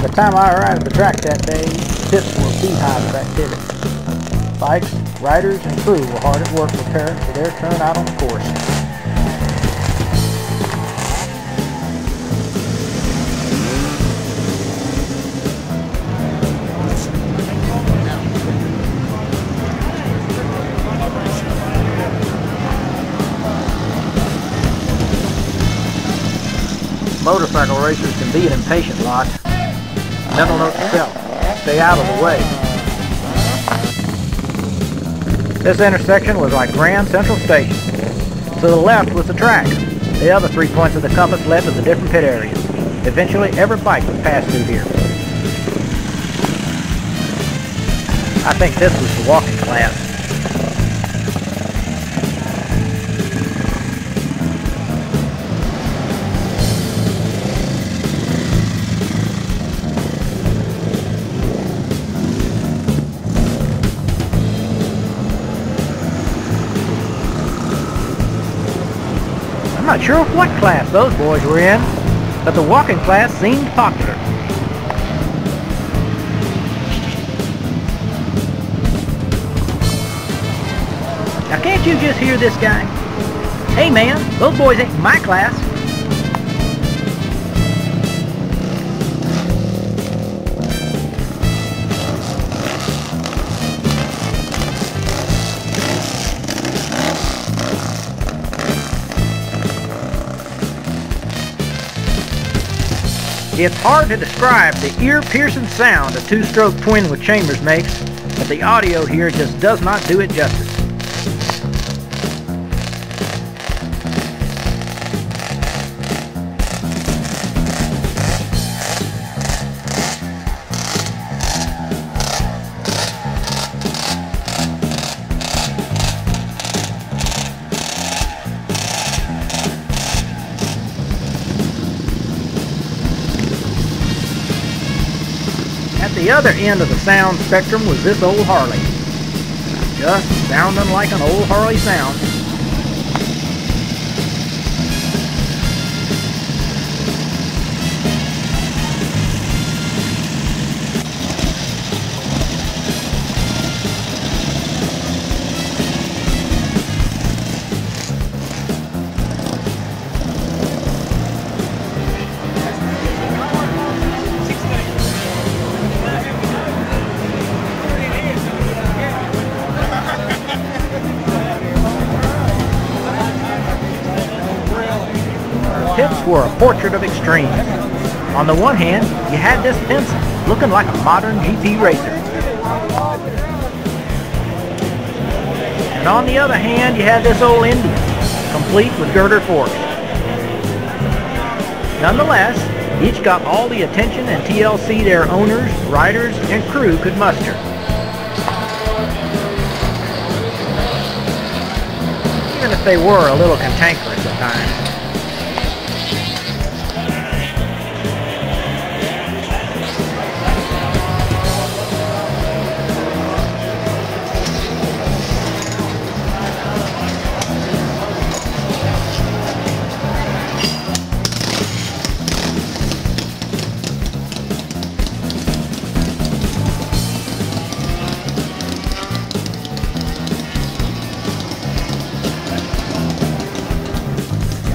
By the time I arrived at the track that day, the pits were a beehive of activity. Bikes, riders, and crew were hard at work preparing for their turn out on the course. Motorcycle racers can be an impatient lot. Mental note to self: stay out of the way. This intersection was like Grand Central Station. To the left was the track. The other 3 points of the compass led to the different pit areas. Eventually, every bike would pass through here. I think this was the walking class. I'm not sure what class those boys were in, but the walking class seemed popular. Now can't you just hear this guy? Hey man, those boys ain't in my class. It's hard to describe the ear-piercing sound a two-stroke twin with chambers makes, but the audio here just does not do it justice. At the other end of the sound spectrum was this old Harley. Just sounding like an old Harley sound. Pits were a portrait of extremes. On the one hand, you had this Vincent, looking like a modern GP racer. And on the other hand, you had this old Indian, complete with girder forks. Nonetheless, each got all the attention and TLC their owners, riders, and crew could muster. Even if they were a little cantankerous at times.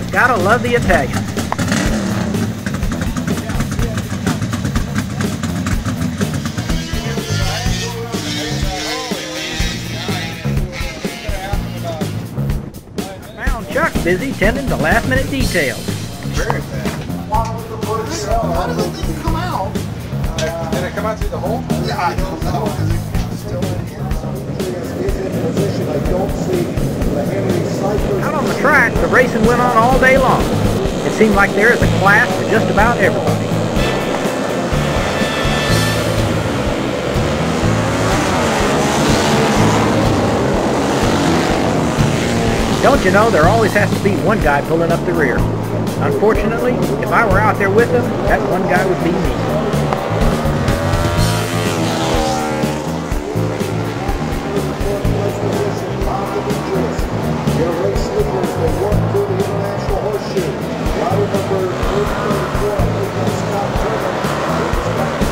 Gotta love the Italians. Found Chuck busy tending to last-minute details. Very fast. How did that thing come out? Did it come out through the hole? Yeah, I don't know. Still in here. Out on the track, the racing went on all day long. It seemed like there is a class for just about everybody. Don't you know, there always has to be one guy pulling up the rear. Unfortunately, if I were out there with him, that one guy would be me. Your race leaders will work through the International Horseshoe. Rider number 834, Scott Turner.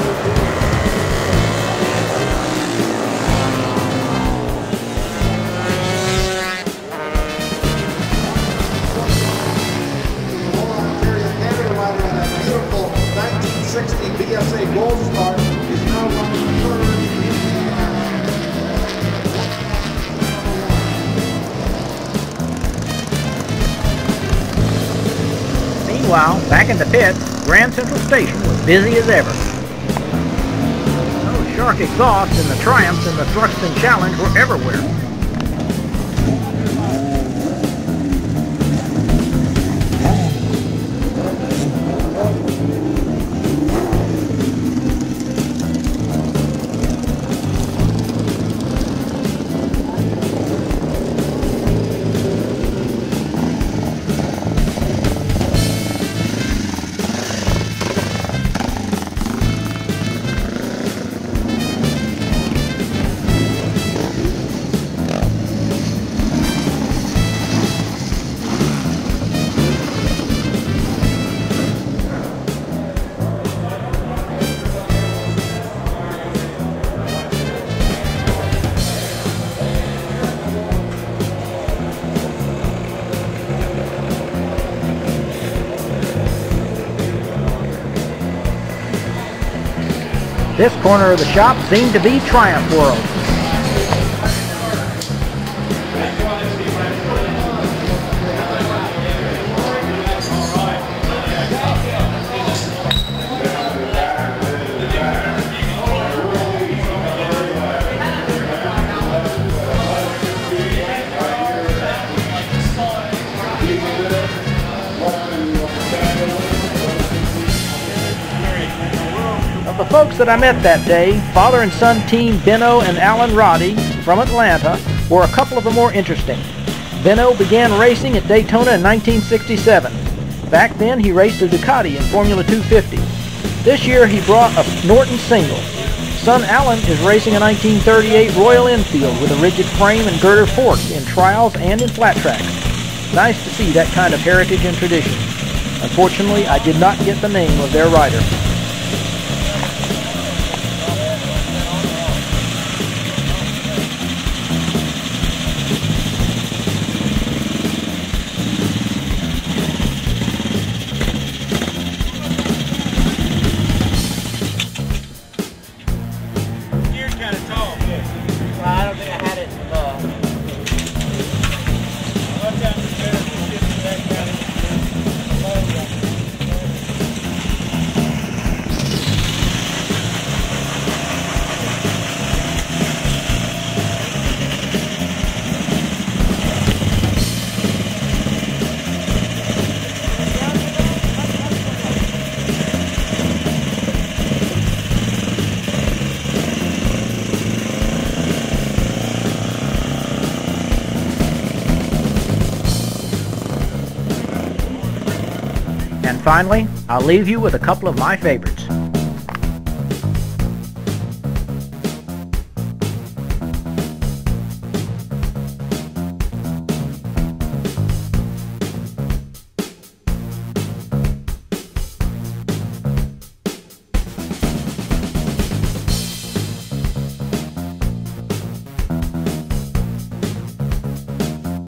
Meanwhile, back in the pit, Grand Central Station was busy as ever. Those shark exhausts and the Triumphs and the Thrust and Challenge were everywhere. This corner of the shop seemed to be Triumph World. Of the folks that I met that day, father and son team Benno and Alan Roddy from Atlanta were a couple of the more interesting. Benno began racing at Daytona in 1967. Back then he raced a Ducati in Formula 250. This year he brought a Norton single. Son Alan is racing a 1938 Royal Enfield with a rigid frame and girder fork in trials and in flat tracks. Nice to see that kind of heritage and tradition. Unfortunately, I did not get the name of their rider. And finally, I'll leave you with a couple of my favorites.